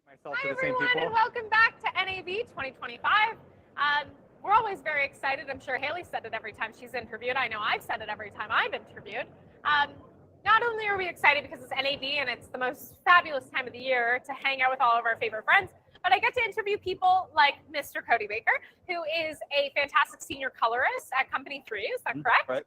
myself Hi to the same everyone, people. and welcome back to NAB 2025. We're always very excited. I'm sure Haley said it every time she's interviewed. I know I've said it every time I've interviewed. Not only are we excited because it's NAB and it's the most fabulous time of the year to hang out with all of our favorite friends, but I get to interview people like Mr. Cody Baker, who is a fantastic senior colorist at Company 3. Is that correct? Right.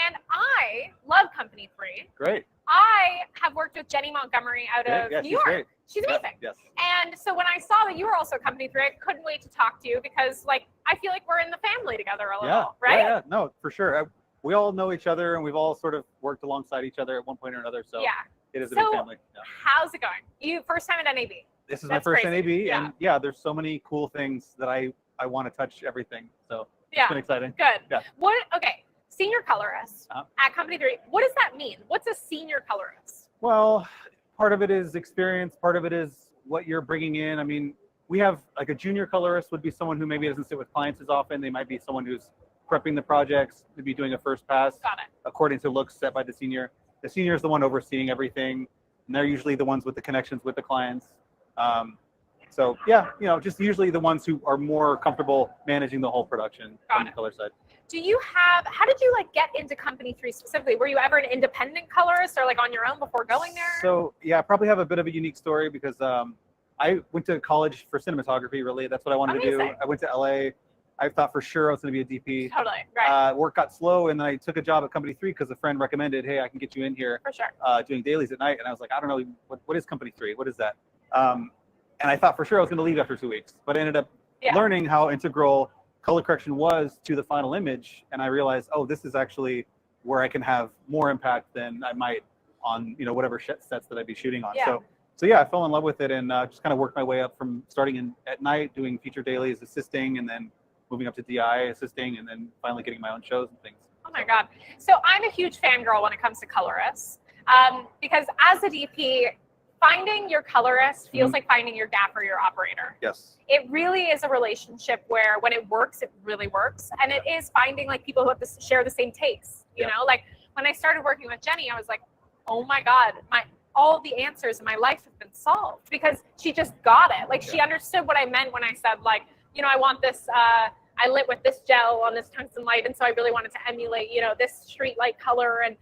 And I love Company 3. Great. I have worked with Jenny Montgomery out of New York. Great. She's amazing. Yes. And so when I saw that you were also Company 3, I couldn't wait to talk to you because, like, I feel like we're in the family together a little, right? Yeah, no, for sure. We all know each other, and we've all sort of worked alongside each other at one point or another. So yeah, it is a big family. Yeah. How's it going? You first time at NAB? This is That's my first crazy. NAB, and yeah, there's so many cool things that I want to touch everything. So Yeah, it's been exciting. Good. Yeah. Okay, senior colorist at Company 3. What does that mean? What's a senior colorist? Well, part of it is experience. Part of it is what you're bringing in. I mean, we have like a junior colorist would be someone who maybe doesn't sit with clients as often. They might be someone who's prepping the projects, maybe doing a first pass. Got it. According to looks set by the senior. The senior is the one overseeing everything, and they're usually the ones with the connections with the clients. So yeah, just usually the ones who are more comfortable managing the whole production on the color side. How did you get into Company 3 specifically? Were you ever an independent colorist or on your own before going there? So yeah, I probably have a bit of a unique story because I went to college for cinematography, really. That's what I wanted to do. I went to LA. I thought for sure I was going to be a DP. Totally, right. Work got slow, and then I took a job at Company 3 because a friend recommended, hey, I can get you in here. For sure. Doing dailies at night. And I was like, I don't know, what is Company 3? What is that? And I thought for sure I was going to leave after 2 weeks, but I ended up learning how integral color correction was to the final image. And I realized, oh, this is actually where I can have more impact than I might on, whatever sets that I'd be shooting on. Yeah. So yeah, I fell in love with it and just kind of worked my way up from starting at night, doing feature dailies, assisting, and then moving up to DI, assisting, and then finally getting my own shows and things. Oh my God. So I'm a huge fangirl when it comes to colorists because as a DP, finding your colorist feels like finding your gaffer or your operator. Yes. It really is a relationship where when it works, it really works. And it is finding people who have to share the same tastes. You know, when I started working with Jenny, I was like, oh my God, all the answers in my life have been solved because she just got it. She understood what I meant when I said I want this, I lit with this gel on this tungsten light. And so I really wanted to emulate, this street light color and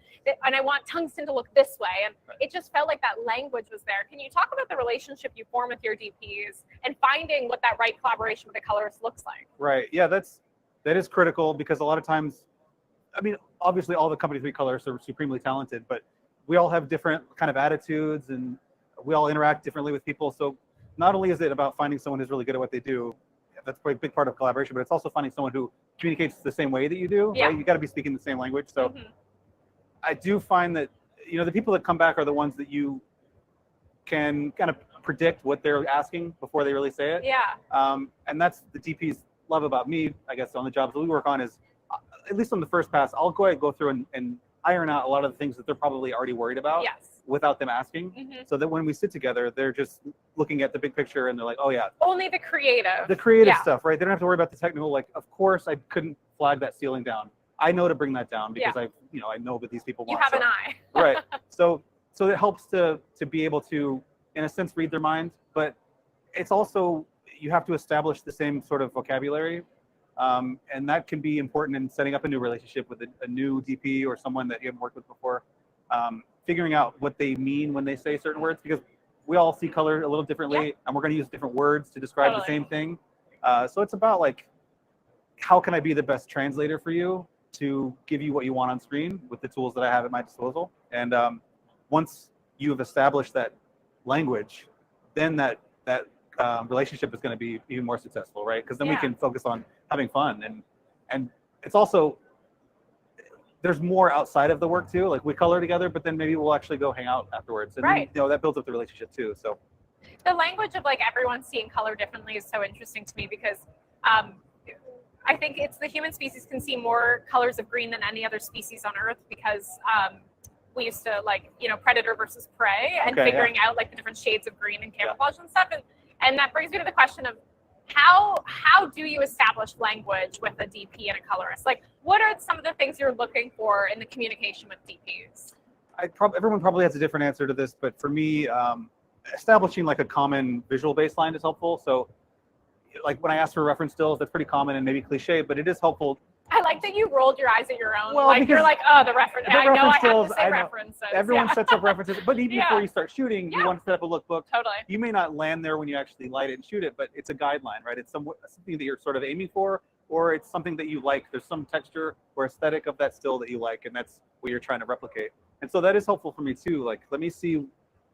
I want tungsten to look this way. And it just felt like that language was there. Can you talk about the relationship you form with your DPs and finding what that right collaboration with a colorist looks like? Right. Yeah, that is critical because a lot of times, I mean, obviously all the Company 3 colorists are supremely talented, but we all have different kind of attitudes and we all interact differently with people. So not only is it about finding someone who's really good at what they do, that's a big part of collaboration, but it's also finding someone who communicates the same way that you do. Yeah. Right? You got to be speaking the same language. So I do find that, the people that come back are the ones that you can kind of predict what they're asking before they really say it. Yeah. And that's the DPs love about me, I guess, on the jobs that we work on is, at least on the first pass, I'll go ahead and go through and iron out a lot of the things that they're probably already worried about without them asking. So that when we sit together, they're just looking at the big picture and they're like, oh yeah. Only the creative. The creative stuff, right? They don't have to worry about the technical. Of course I couldn't flag that ceiling down. I know to bring that down because I know what these people want. You have an eye. Right. So it helps to be able to, in a sense, read their mind, but it's also, you have to establish the same sort of vocabulary. And that can be important in setting up a new relationship with a new DP or someone that you haven't worked with before. Figuring out what they mean when they say certain words, because we all see color a little differently and we're going to use different words to describe the same thing. So it's about how can I be the best translator for you to give you what you want on screen with the tools that I have at my disposal. And once you've established that language, then that relationship is going to be even more successful, right? Because then we can focus on having fun. And it's also, there's more outside of the work too. We color together, but then maybe we'll actually go hang out afterwards. And then, that builds up the relationship too. So the language of everyone seeing color differently is so interesting to me because I think it's the human species can see more colors of green than any other species on Earth because we used to predator versus prey and figuring out the different shades of green and camouflage and stuff. And that brings me to the question of how do you establish language with a DP and a colorist? What are some of the things you're looking for in the communication with DPs? Everyone probably has a different answer to this, but for me, establishing like a common visual baseline is helpful. So like when I ask for reference stills, that's pretty common and maybe cliche, but it is helpful. I like that you rolled your eyes at your own. Well, like you're like, oh, the reference. the I know reference I have stills, to say I know. references. Everyone yeah. sets up references, but even Yeah. before you start shooting, you Yeah. want to set up a lookbook. Totally. You may not land there when you actually light it and shoot it, but it's a guideline, right? It's something that you're sort of aiming for, or it's something that you like. There's some texture or aesthetic of that still that you like, and that's what you're trying to replicate. And so that is helpful for me too. Like, let me see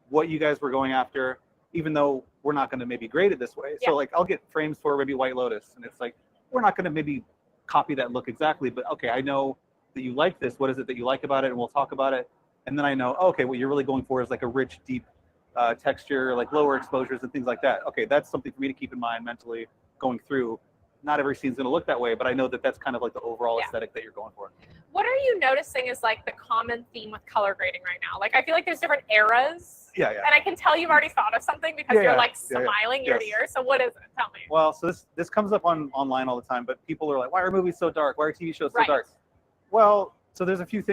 what you guys were going after, even though we're not going to maybe grade it this way. Yeah. So like, I'll get frames for maybe White Lotus, and it's like, we're not going to maybe copy that look exactly, but okay, I know that you like this. What is it that you like about it? And we'll talk about it. And then I know, okay, what you're really going for is like a rich, deep texture, like lower exposures and things like that. Okay, that's something for me to keep in mind mentally going through. Not every scene's going to look that way, but I know that that's kind of like the overall aesthetic that you're going for. What are you noticing is like the common theme with color grading right now? Like I feel like there's different eras. Yeah. And I can tell you've already thought of something because you're like smiling ear to ear. So what is it? Tell me. Well, so this comes up online all the time, but people are like, why are movies so dark? Why are TV shows so dark? Well, so there's a few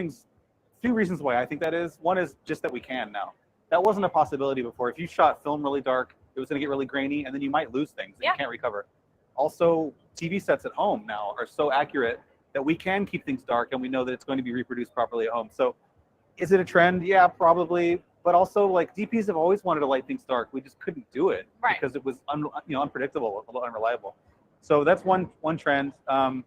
reasons why I think that is. One is just that we can now. That wasn't a possibility before. If you shot film really dark, it was going to get really grainy, and then you might lose things that you can't recover. Also, TV sets at home now are so accurate that we can keep things dark, and we know that it's going to be reproduced properly at home. So is it a trend? Yeah, probably. But also, like, DPs have always wanted to light things dark. We just couldn't do it because it was unpredictable, unreliable. So that's one trend. I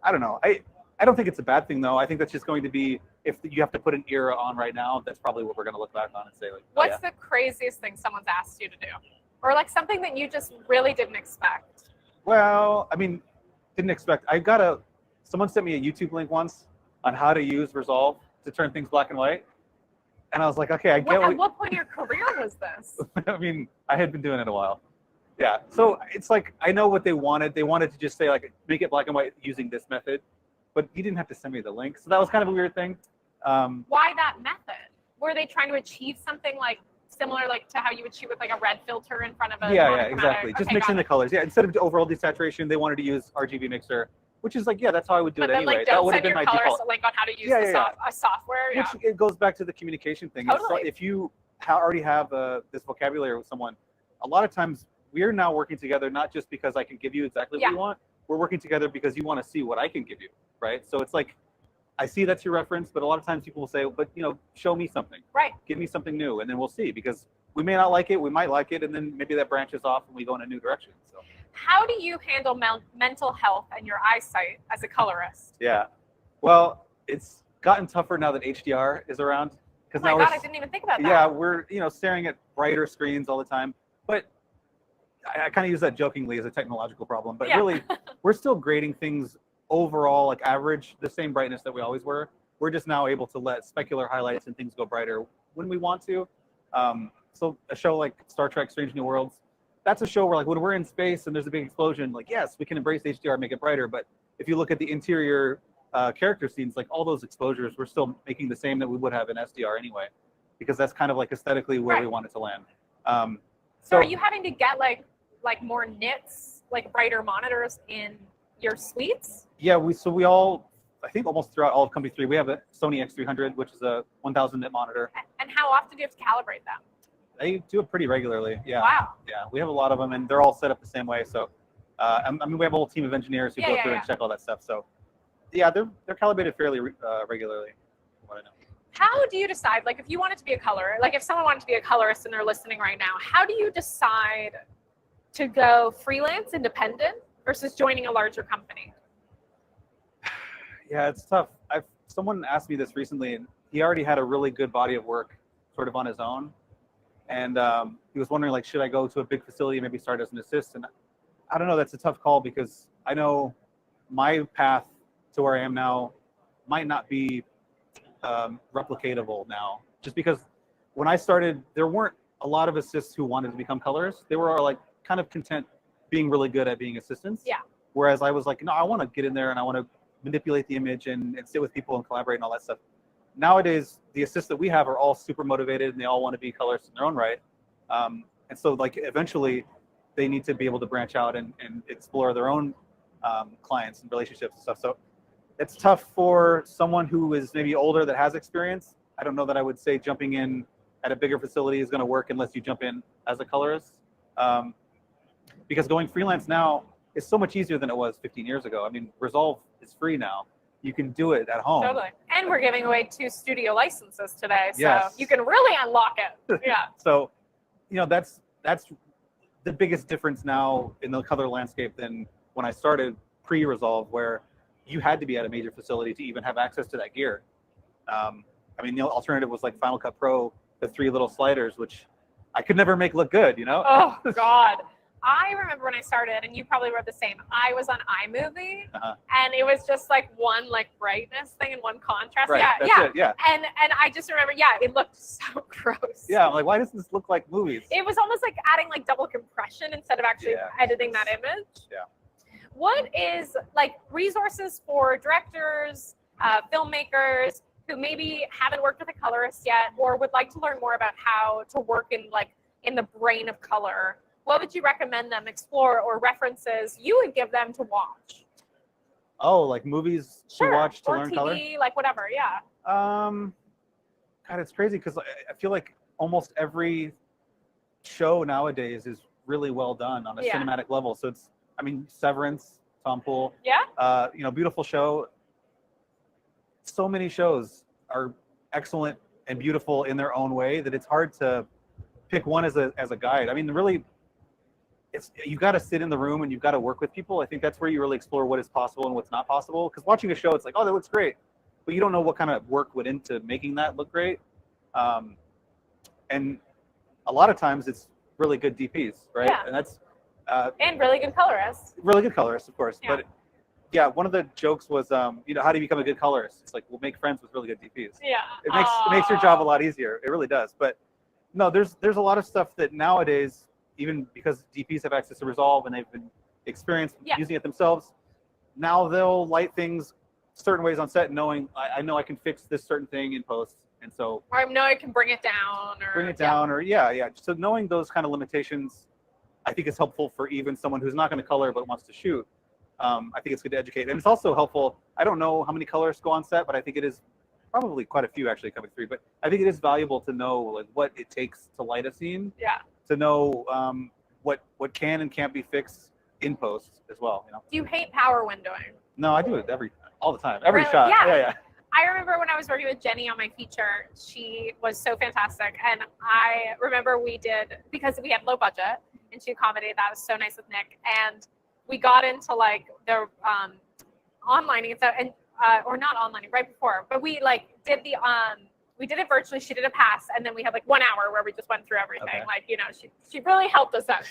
don't know. I don't think it's a bad thing, though. I think that's just going to be, if you have to put an era on right now, that's probably what we're going to look back on and say, like, what's the craziest thing someone's asked you to do? Or like something that you just really didn't expect? Well, I mean, didn't expect. Someone sent me a YouTube link once on how to use Resolve to turn things black and white. And I was like, okay, I get At what point in your career was this? I mean, I had been doing it a while. Yeah. So it's like, I know what they wanted. They wanted to just say, like, make it black and white using this method. But you didn't have to send me the link. So that was kind of a weird thing. Why that method? Were they trying to achieve something like similar like to how you would shoot with like a red filter in front of a exactly. Just mixing the colors. Yeah, instead of overall desaturation, they wanted to use RGB mixer, which is like, that's how I would do it anyway. Like, that would have been my default. A link on how to use a software. Which it goes back to the communication thing. Totally. If you already have this vocabulary with someone, a lot of times we're now working together not just because I can give you exactly what you want. We're working together because you want to see what I can give you, right? So it's like, I see that's your reference, but a lot of times people will say, but show me something. Right. Give me something new, and then we'll see, because we may not like it, we might like it, and then maybe that branches off and we go in a new direction. So how do you handle mental health and your eyesight as a colorist? Yeah. Well, it's gotten tougher now that HDR is around. Oh my God, I didn't even think about that. Yeah, we're staring at brighter screens all the time. But I kind of use that jokingly as a technological problem. But really, we're still grading things overall, like average, the same brightness that we always were. We're just now able to let specular highlights and things go brighter when we want to. So a show like Star Trek Strange New Worlds, that's a show where, like, when we're in space and there's a big explosion, like, yes, we can embrace HDR, make it brighter. But if you look at the interior character scenes, like all those exposures, we're still making the same that we would have in SDR anyway, because that's kind of like aesthetically where we want it to land. So are you having to get like more nits, like brighter monitors in your suites? Yeah, we all, I think almost throughout all of Company 3, we have a Sony X300, which is a 1000 nit monitor. And how often do you have to calibrate them? They do it pretty regularly. Yeah. Wow. Yeah, we have a lot of them, and they're all set up the same way. So, I mean, we have a whole team of engineers who go through and check all that stuff. So, yeah, they're calibrated fairly regularly, from what I know. How do you decide, like, if you wanted to be a color, like if someone wanted to be a colorist and they're listening right now, how do you decide to go freelance, independent, versus joining a larger company? Yeah, it's tough. Someone asked me this recently, and he already had a really good body of work sort of on his own. And he was wondering, like, should I go to a big facility and maybe start as an assist? And I don't know, that's a tough call, because I know my path to where I am now might not be replicatable now. Just because when I started, there weren't a lot of assists who wanted to become colorists. They were like kind of content being really good at being assistants. Yeah. Whereas I was like, no, I want to get in there and I want to manipulate the image and sit with people and collaborate and all that stuff. Nowadays, the assists that we have are all super motivated and they all want to be colorists in their own right. And so, like, eventually they need to be able to branch out and explore their own clients and relationships and stuff. So it's tough for someone who is maybe older that has experience. I don't know that I would say jumping in at a bigger facility is going to work unless you jump in as a colorist. Because going freelance now is so much easier than it was 15 years ago. I mean, Resolve is free now. You can do it at home. Totally. And we're giving away 2 studio licenses today, so Yes. you can really unlock it. Yeah. So, that's the biggest difference now in the color landscape than when I started pre-Resolve, where you had to be at a major facility to even have access to that gear. I mean, the alternative was like Final Cut Pro, the 3 little sliders, which I could never make look good, Oh, God. I remember when I started, and you probably were the same, I was on iMovie, and it was just like one like brightness thing and one contrast. Right, Yeah, that's yeah. it, yeah. And I just remember, it looked so gross. Yeah, I'm like, why does this look like movies? It was almost like adding like double compression instead of actually editing that image. Yeah. What is like resources for directors, filmmakers who maybe haven't worked with a colorist yet, or would like to learn more about how to work in the brain of color? What would you recommend them explore, or references you would give them to watch? Oh, like movies to watch to learn TV, color? like whatever, yeah. God, it's crazy because I feel like almost every show nowadays is really well done on a cinematic level. So Severance, Tom Poole. Yeah. Beautiful show. So many shows are excellent and beautiful in their own way that it's hard to pick one as a guide. I mean, really, you got to sit in the room and you've got to work with people. I think that's where you really explore what is possible and what's not possible. Because watching a show, it's like, oh, that looks great, but you don't know what kind of work went into making that look great. And a lot of times it's really good DPs, right? Yeah. And that's and really good colorists. Really good colorists, of course. Yeah. But yeah, one of the jokes was, how do you become a good colorist? It's like, we'll make friends with really good DPs. Yeah. It makes your job a lot easier. It really does. But no, there's a lot of stuff that nowadays, even because DPs have access to Resolve and they've been experienced using it themselves, now they'll light things certain ways on set, knowing I know I can fix this certain thing in post, and so or I know I can bring it down, So knowing those kind of limitations, I think is helpful for even someone who's not going to color but wants to shoot. I think it's good to educate, and it's also helpful. I don't know how many colorists go on set, but I think it is probably quite a few actually coming through. But I think it is valuable to know like what it takes to light a scene. Yeah. To know what can and can't be fixed in post as well. Do you hate power windowing? No, I do it all the time, every really? shot. Yeah. I remember when I was working with Jenny on my feature, she was so fantastic, and I remember we did, because we had low budget, and she accommodated that. It was so nice with Nick, and we got into like the onlining and stuff, and or not onlining, right before, but we like did the we did it virtually. She did a pass, and then we had like 1 hour where we just went through everything. Okay. Like, she really helped us out.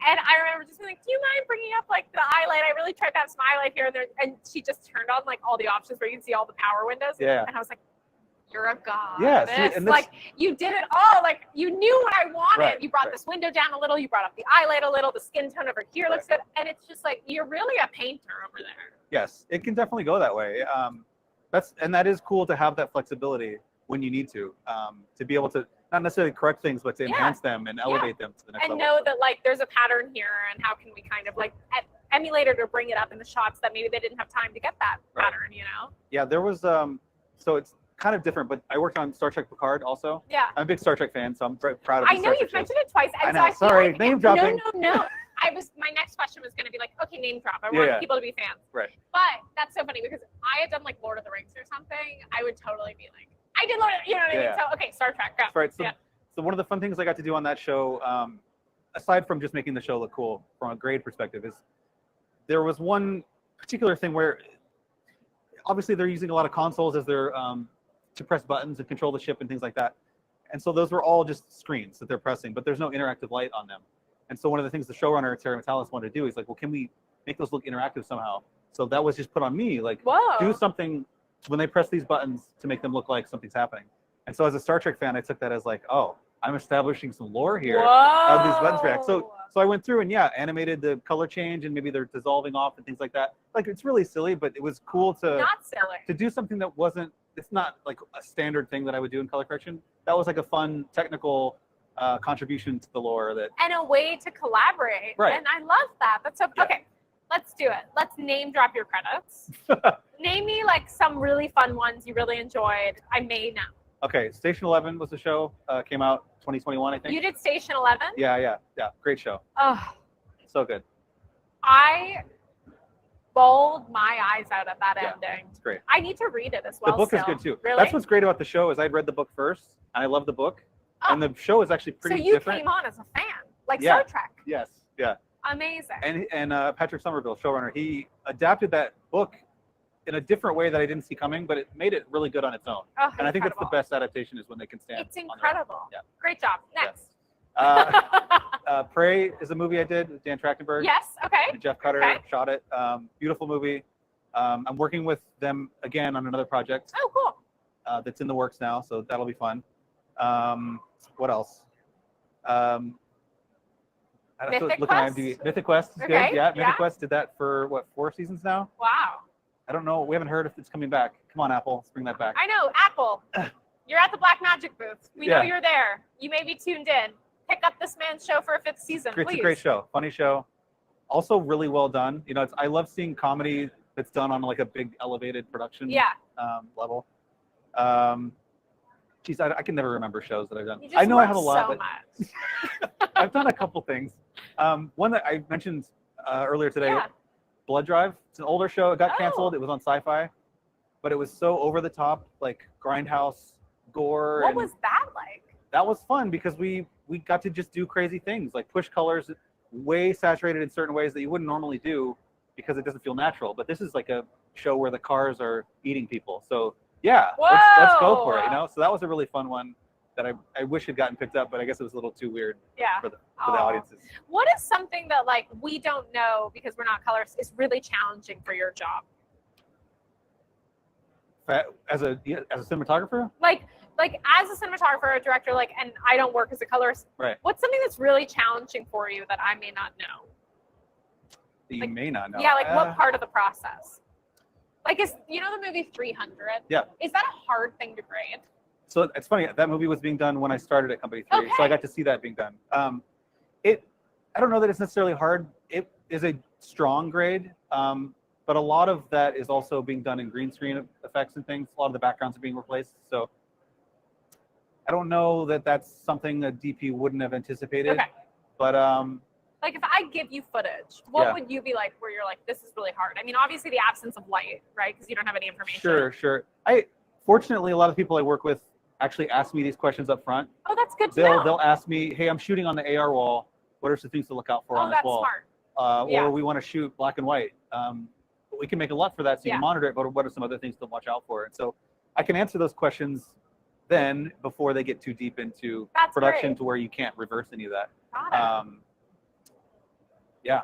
And I remember just being like, do you mind bringing up like the highlight? I really tried to have some highlight here and there. And she just turned on like all the options where you can see all the power windows. Yeah. And I was like, you're a god. Yeah. Like, you did it all. Like, you knew what I wanted. Right, You brought this window down a little. You brought up the highlight a little. The skin tone over here looks good. And it's just like, you're really a painter over there. Yes, it can definitely go that way. That is cool to have that flexibility when you need to be able to not necessarily correct things, but to enhance them and elevate them to the next level. And know that like there's a pattern here, and how can we kind of like emulate it or bring it up in the shots that maybe they didn't have time to get that pattern, Yeah, there was so it's kind of different, but I worked on Star Trek Picard also. Yeah. I'm a big Star Trek fan, so I'm very proud of I know you've mentioned it twice. And I know. So I Sorry, feel like, name dropping. No. My next question was going to be like, okay, name drop. I want people to be fans. Right. But that's so funny because I had done like Lord of the Rings or something. I would totally be like, I did Lord of, you know what I mean? So, okay, Star Trek, go. Right. So one of the fun things I got to do on that show, aside from just making the show look cool from a grade perspective, is there was one particular thing where obviously they're using a lot of consoles as their to press buttons and control the ship and things like that. And so those were all just screens that they're pressing, but there's no interactive light on them. And so one of the things the showrunner, Terry Metalis, wanted to do is like, well, can we make those look interactive somehow? So that was just put on me, like, do something when they press these buttons to make them look like something's happening. And so as a Star Trek fan, I took that as like, oh, I'm establishing some lore here. How these buttons react. So I went through and animated the color change and maybe they're dissolving off and things like that. Like, it's really silly, but it was cool to do something that wasn't, it's not like a standard thing that I would do in color correction. That was like a fun technical contribution to the lore and a way to collaborate. Right. And I love that. That's so okay. Let's do it. Let's name drop your credits. Name me like some really fun ones you really enjoyed. I may know. Okay, Station 11 was the show. Came out 2021, I think. You did Station 11? Yeah. Great show. Oh, So good. I bawled my eyes out at that Yeah, ending. It's great. I need to read it as well. The book is still. good too. Really? That's what's great about the show is I'd read the book first, and I love the book, and the show is actually pretty So you different. came on as a fan, like Yeah. Star Trek. Yes. Yeah. Amazing. And Patrick Somerville, showrunner, he adapted that book in a different way that I didn't see coming, but it made it really good on its own. Oh, And I think that's the incredible. best adaptation is when they can stand. It's on their own. incredible. Yeah. Great job. Next. Prey is a movie I did with Dan Trachtenberg. Yes. Okay. Jeff Cutter Okay. shot it. Beautiful movie. I'm working with them again on another project Oh, cool. that's in the works now, so that'll be fun. What else? I have to Mythic look at Quest? IMDb. Mythic Quest is Okay, good. Yeah, yeah. Mythic Quest did that for what, 4 seasons now? Wow. I don't know. We haven't heard if it's coming back. Come on, Apple, let's bring that back. I know, Apple. You're at the Black Magic booth. We know Yeah. you're there. You may be tuned in. Pick up this man's show for a 5th season, It's please. a great show, funny show. Also really well done. You know, I love seeing comedy that's done on like a big elevated production Yeah. level. Geez, I can never remember shows that I've done. You just I know I work have a lot, so but much. I've done a couple things. One that I mentioned earlier today, Yeah. Blood Drive. It's an older show. It got Oh. canceled. It was on Sci-Fi, but it was so over the top, like grindhouse gore. What and was that like? that was fun because we got to just do crazy things, like push colors way saturated in certain ways that you wouldn't normally do because it doesn't feel natural. But this is like a show where the cars are eating people. So yeah, let's go for it. You know. So that was a really fun one that I wish had gotten picked up, but I guess it was a little too weird Yeah. for the Aw. audiences. What is something that like we don't know because we're not colorists is really challenging for your job? As a cinematographer, Like as a cinematographer or director, like, and I don't work as a colorist. right? What's something that's really challenging for you that I may not know? That you Like, may not know. Yeah, like what part of the process? Like, is the movie 300? Yeah. Is that a hard thing to grade? So it's funny, that movie was being done when I started at Company 3, so I Okay. got to see that being done. I don't know that it's necessarily hard. It is a strong grade, but a lot of that is also being done in green screen effects and things. A lot of the backgrounds are being replaced, so I don't know that that's something a DP wouldn't have anticipated. Okay. But Like, if I give you footage, what Yeah. would you be like where you're like, this is really hard? I mean, obviously the absence of light, right? Because you don't have any information. sure. Fortunately, a lot of people I work with actually ask me these questions up front. Oh, that's good to know. They'll ask me, hey, I'm shooting on the AR wall. What are some things to look out for Oh, on this that's wall? smart. Yeah. Or we want to shoot black and white. We can make a lot for that, so you Yeah. can monitor it. But what are some other things to watch out for? And so I can answer those questions then before they get too deep into That's production great. to where you can't reverse any of that. Got it. Yeah.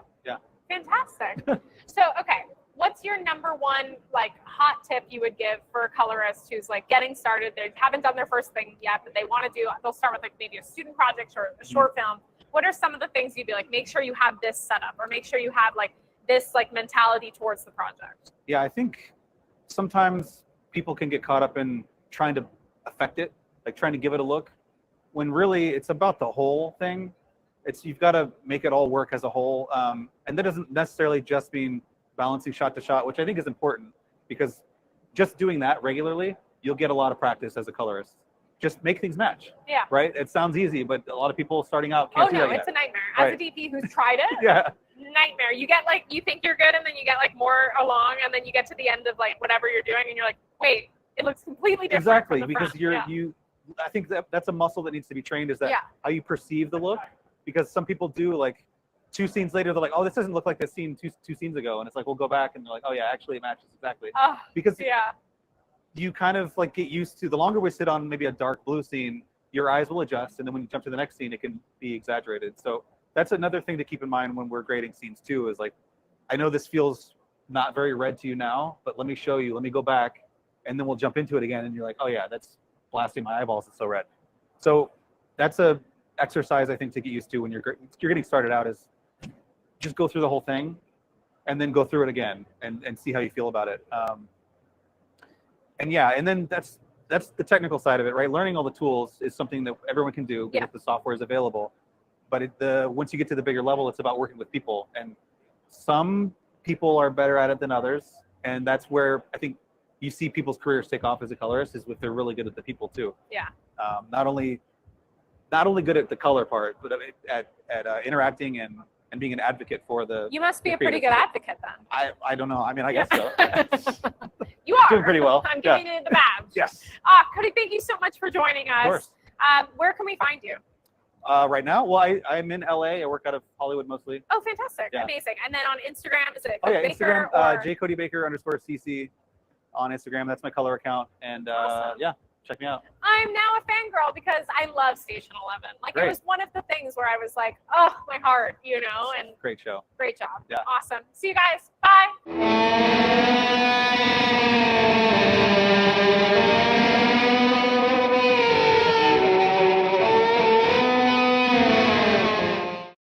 Fantastic. So, okay, what's your number one like hot tip you would give for a colorist who's like getting started? They haven't done their first thing yet, but they want to do. They'll start with like maybe a student project or a short film. What are some of the things you'd be like? Make sure you have this set up, or make sure you have like this like mentality towards the project. Yeah, I think sometimes people can get caught up in trying to affect it, like trying to give it a look, when really it's about the whole thing. You've got to make it all work as a whole, and that doesn't necessarily just mean balancing shot to shot, which I think is important, because just doing that regularly, you'll get a lot of practice as a colorist. Just make things match. Yeah. Right? It sounds easy, but a lot of people starting out can't Oh do no, that it's yet. a nightmare. As a Right. DP who's tried it, Yeah. nightmare. You get like, you think you're good, and then you get like more along, and then you get to the end of like whatever you're doing, and you're like, wait, it looks completely different. Exactly, from the because front. I think that's a muscle that needs to be trained, is that Yeah. how you perceive the look, because some people do, like 2 scenes later, they're like, oh, this doesn't look like this scene two scenes ago, and it's like, we'll go back and they're like, oh yeah, actually it matches exactly, Oh, because yeah. you kind of like get used to, the longer we sit on maybe a dark blue scene, your eyes will adjust, and then when you jump to the next scene, it can be exaggerated. So that's another thing to keep in mind when we're grading scenes too, is like, I know this feels not very red to you now, but let me show you, let me go back, and then we'll jump into it again, and you're like, oh yeah, that's blasting my eyeballs, it's so red. So that's a exercise I think to get used to when you're getting started out, is just go through the whole thing and then go through it again and see how you feel about it. And then that's the technical side of it, right? Learning all the tools is something that everyone can do because the software is available. But once you get to the bigger level, it's about working with people, and some people are better at it than others, and that's where I think you see people's careers take off as a colorist is if they're really good at the people too. Yeah. Not only good at the color part, but at interacting and being an advocate for the. You must be a pretty creatives. good advocate then. I don't know. I mean, I guess so. You are. Doing pretty well. I'm giving you the badge. Yes. Cody, thank you so much for joining us. Of course. Where can we find you? Right now, well, I'm in LA. I work out of Hollywood mostly. Oh, fantastic. Yeah. Amazing. And then on Instagram, is it Oh yeah, Cody Baker Instagram, or... jcodybaker_cc on Instagram. That's my color account. And Awesome. yeah, check me out. I'm now a fangirl because I love Station 11. Like Great. it was one of the things where I was like, oh, my heart, you know, and Great show. great job. Yeah. Awesome. See you guys. Bye.